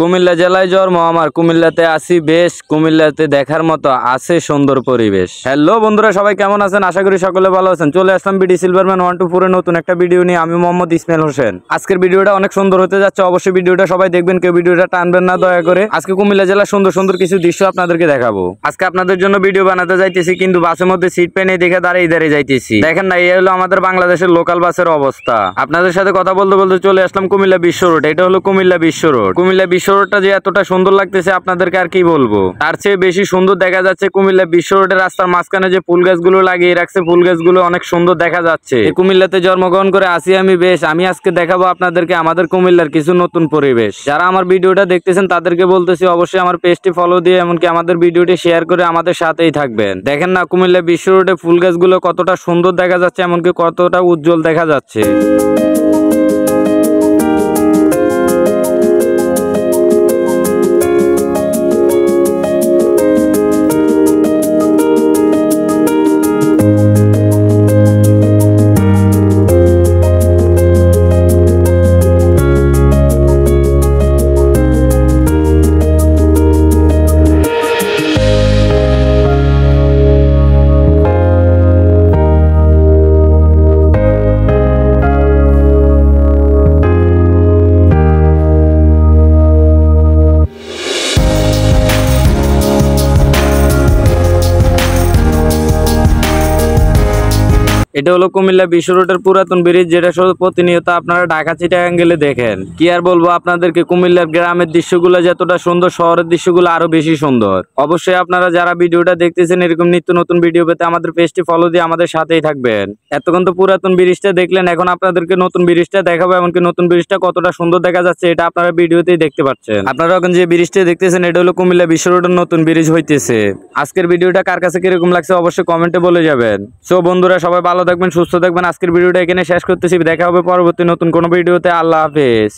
কুমিল্লা জেলায় জন্ম আমার, কুমিল্লাতে আসি বেশ, কুমিল্লাতে দেখার মতো আছে সুন্দর পরিবেশ। হ্যালো বন্ধুরা, সবাই কেমন আছেন? আশা করি সকলে ভালো আছেন। চলে আসলাম বিডি সিলভারম্যান 124 নতুন একটা ভিডিও নিয়ে। আমি মোহাম্মদ ইসমাইল হোসেন। আজকের ভিডিওটা অনেক সুন্দর হতে যাচ্ছে, অবশ্যই ভিডিওটা সবাই দেখবেন, কেউ ভিডিওটা টানবেন না দয়া করে। আজকে কুমিল্লা জেলার সুন্দর সুন্দর কিছু দৃশ্য আপনাদেরকে দেখাবো। আজকে আপনাদের জন্য ভিডিও বানাতে যাইতেছি, কিন্তু বাসের মধ্যে সিট পেয়ে নেই দেখে দাঁড়িয়ে যাইতেছি। দেখেন না, এই হলো আমাদের বাংলাদেশের লোকাল বাসের অবস্থা। আপনাদের সাথে কথা বলতে বলতে চলে আসলাম কুমিল্লা বিশ্ব রোড। এটা হলো কুমিল্লা বিশ্ব রোড। কুমিল্লা বিশ্ব রোডটা যে এতটা সুন্দর লাগতেছে আপনাদেরকে আর কি বলবো। তার চেয়ে বেশি সুন্দর দেখা যাচ্ছে কুমিল্লা বিশ্ব রোডের রাস্তার মাঝখানে যে ফুল গাছগুলো লাগিয়ে রাখছে, ফুল গাছগুলো অনেক সুন্দর দেখা যাচ্ছে। কুমিল্লাতে জন্মগ্রহণ করে আসি আমি বেশ। আমি আজকে দেখাবো আপনাদেরকে আমাদের কুমিল্লার কিছু নতুন পরিবেশ। যারা আমার ভিডিওটা দেখতেছেন তাদেরকে বলতেছি অবশ্যই আমার পেজটি ফলো দিয়ে এমনকি আমাদের ভিডিওটি শেয়ার করে আমাদের সাথেই থাকবেন। দেখেন না কুমিল্লা বিশ্ব রোডে ফুল গাছগুলো কতটা সুন্দর দেখা যাচ্ছে, এমনকি কতটা উজ্জ্বল দেখা যাচ্ছে। এটা হলো কুমিল্লা বিশ্ব রোডের পুরাতন ব্রিজ, যেটা প্রতিনিয়ত আপনারা ঢাকা চিটাগাং গেলে দেখেন। কি আর বলবো আপনাদেরকে, কুমিল্লার গ্রামের দৃশ্যগুলো যতটা সুন্দর, শহরের দৃশ্যগুলো আরো বেশি সুন্দর। অবশ্যই আপনারা যারা ভিডিওটা দেখতেছেন এরকম নিত্য নতুন ভিডিও পেতে আমাদের পেজটি ফলো দিয়ে আমাদের সাথেই থাকবেন। এতক্ষণ তো পুরাতন ব্রিজটা দেখলেন, এখন আপনাদেরকে নতুন ব্রিজটা দেখাবো। এমনকি নতুন ব্রিজটা কতটা সুন্দর দেখা যাচ্ছে এটা আপনারা ভিডিওতেই দেখতে পাচ্ছেন। আপনারা এখন যে ব্রিজটা দেখতেছেন এটা হলো কুমিল্লা বিশ্ব রোডের নতুন ব্রিজ হইতেছে। আজকের ভিডিওটা কার কাছে কিরকম লাগছে অবশ্যই কমেন্টে বলে যাবেন। সো বন্ধুরা, সবাই ভালো থাকবেন, সুস্থ থাকবেন। আজকের ভিডিওটা এখানে শেষ করতেছি। দেখা হবে পরবর্তী নতুন কোনো ভিডিওতে। আল্লাহ হাফেজ।